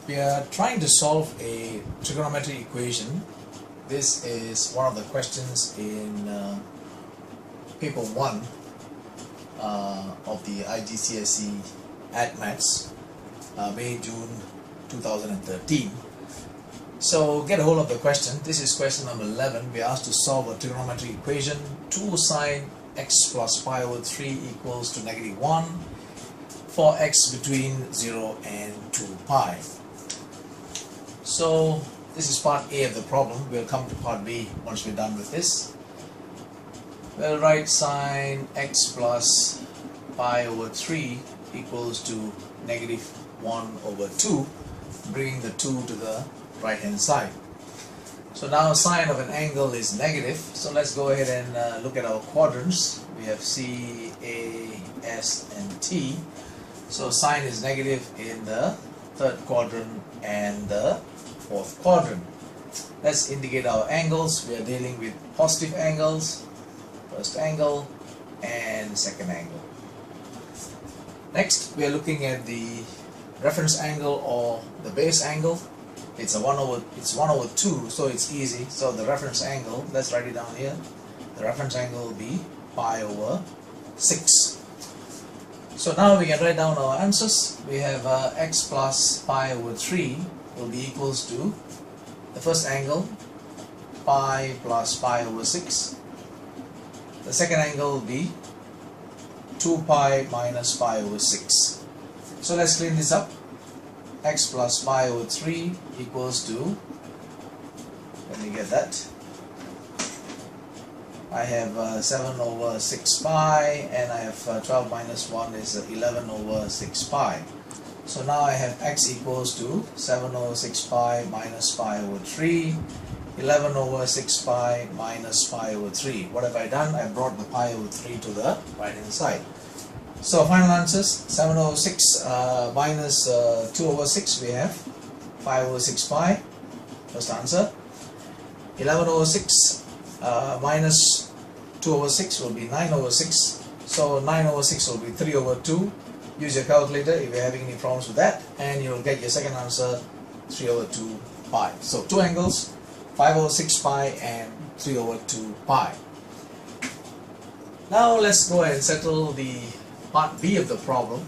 We are trying to solve a trigonometry equation. This is one of the questions in paper 1 of the IGCSE Add Maths, May-June 2013. So get a hold of the question. This is question number 11. We are asked to solve a trigonometry equation. 2 sine x plus pi over 3 equals to -1 for x between 0 and 2 pi. So this is part A of the problem. We'll come to part B once we're done with this. We'll write sine x plus pi over 3 equals to -1 over 2, bringing the 2 to the right hand side. So now sine of an angle is negative, so let's go ahead and look at our quadrants. We have C, A, S and T. So sine is negative in the third quadrant and the fourth quadrant. Let's indicate our angles. We are dealing with positive angles, first angle and second angle. Next we are looking at the reference angle or the base angle. It's 1 over 2, so it's easy. So the reference angle, let's write it down here. The reference angle will be pi over 6. So now we can write down our answers. We have x plus pi over 3 will be equals to the first angle, pi plus pi over 6. The second angle will be 2 pi minus pi over 6. So let's clean this up. X plus pi over 3 equals to, let me get that, I have 7 over 6 pi, and I have 12 minus 1 is 11 over 6 pi. So now I have x equals to 7 over 6 pi minus pi over 3, 11 over 6 pi minus pi over 3. What have I done? I brought the pi over 3 to the right hand side. So final answers, 7 over 6 minus 2 over 6, we have 5 over 6 pi, first answer. 11 over 6 minus 2 over 6 will be 9 over 6. So 9 over 6 will be 3 over 2. Use your calculator if you're having any problems with that, and you'll get your second answer, 3 over 2 pi. So two angles, 5 over 6 pi and 3 over 2 pi. Now let's go ahead and settle the part B of the problem.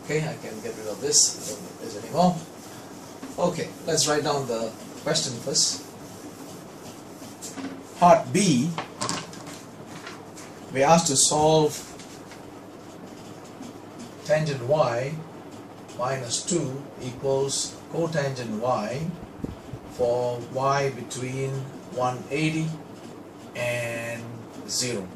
Okay, I can get rid of this, I don't need this anymore. Okay, let's write down the question first. Part B, we're asked to solve tangent y minus 2 equals cotangent y for y between 180 and 0.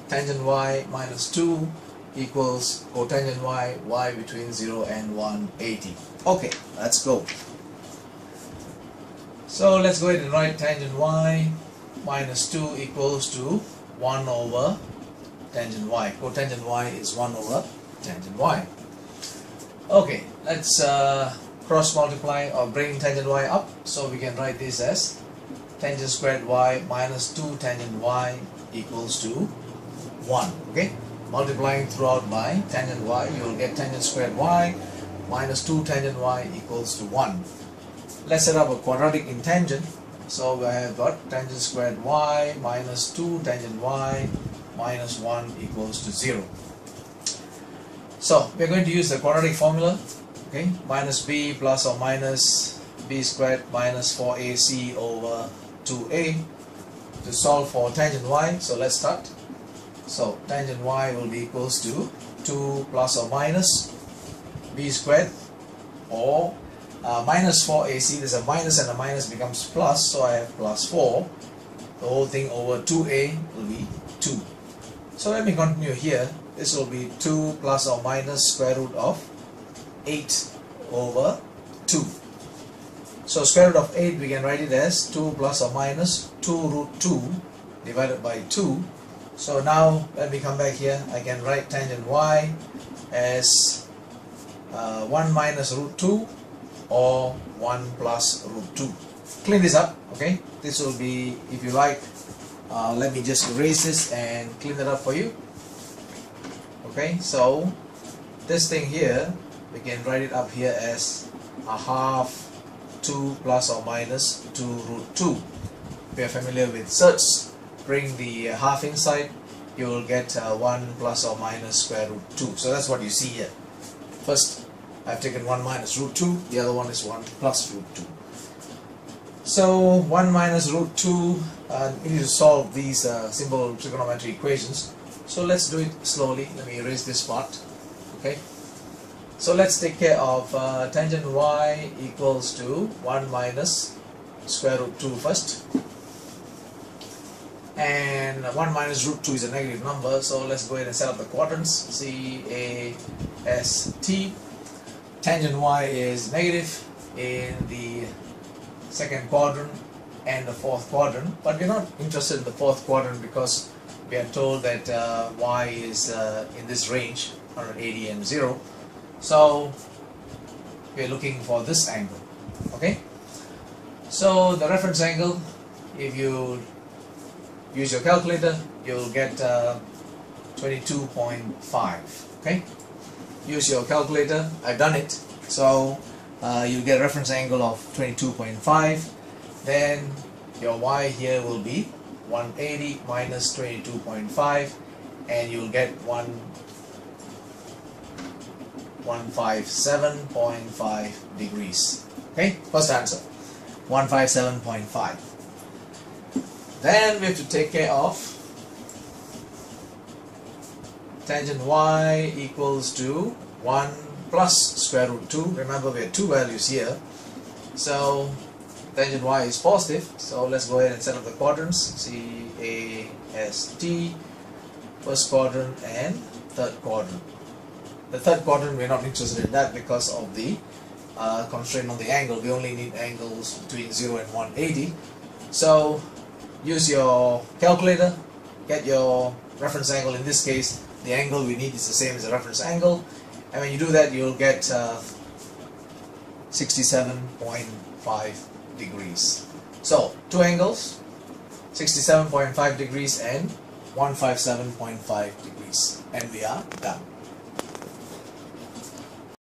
Tangent y minus 2 equals cotangent y, y between 0 and 180. Okay, let's go. So let's go ahead and write tangent y minus 2 equals to 1 over tangent y. Cotangent y is 1 over tangent y. Okay, let's cross multiply or bring tangent y up. So we can write this as tangent squared y minus 2 tangent y equals to 1. Okay, multiplying throughout by tangent y, you will get tangent squared y minus 2 tangent y equals to 1. Let's set up a quadratic in tangent. So we have got tangent squared y minus 2 tangent y minus 1 equals to 0. So we are going to use the quadratic formula. Okay, minus b plus or minus b squared minus 4ac over 2a to solve for tangent y. So let's start. So tangent y will be equals to 2 plus or minus b squared, or minus 4ac. There's a minus and a minus becomes plus, so I have plus 4. The whole thing over 2a will be 2. So let me continue here. This will be 2 plus or minus square root of 8 over 2. So square root of 8, we can write it as 2 plus or minus 2 root 2 divided by 2. So now let me come back here. I can write tangent y as 1 minus root 2 or 1 plus root 2. Clean this up. Okay, this will be, if you like, let me just erase this and clean it up for you. Okay, so this thing here, we can write it up here as a half 2 plus or minus 2 root 2. If you are familiar with surds, bring the half inside, you will get 1 plus or minus square root 2. So that's what you see here. First, I've taken 1 minus root 2, the other one is 1 plus root 2. So 1 minus root 2, we need to solve these simple trigonometry equations. So let's do it slowly. Let me erase this part. Okay. So let's take care of tangent y equals to 1 minus square root 2 first. And 1 minus root 2 is a negative number, so let's go ahead and set up the quadrants. C, A, S, T. Tangent y is negative in the second quadrant and the fourth quadrant, but we're not interested in the fourth quadrant because we are told that y is in this range, 180 and 0. So we're looking for this angle. Okay. So the reference angle, if you use your calculator, you'll get 22.5. Okay. Use your calculator. I've done it. So you'll get a reference angle of 22.5. Then your y here will be 180 minus 22.5, and you'll get 157.5 degrees. Okay, first answer, 157.5. Then we have to take care of tangent y equals to 1 plus square root 2. Remember, we have two values here, so tangent y is positive. So let's go ahead and set up the quadrants. C, A, S, T, first quadrant and third quadrant. The third quadrant, we're not interested in that because of the constraint on the angle. We only need angles between 0 and 180. So use your calculator, get your reference angle. In this case, the angle we need is the same as the reference angle, and when you do that, you'll get 67.5 degrees. So two angles, 67.5 degrees and 157.5 degrees, and we are done.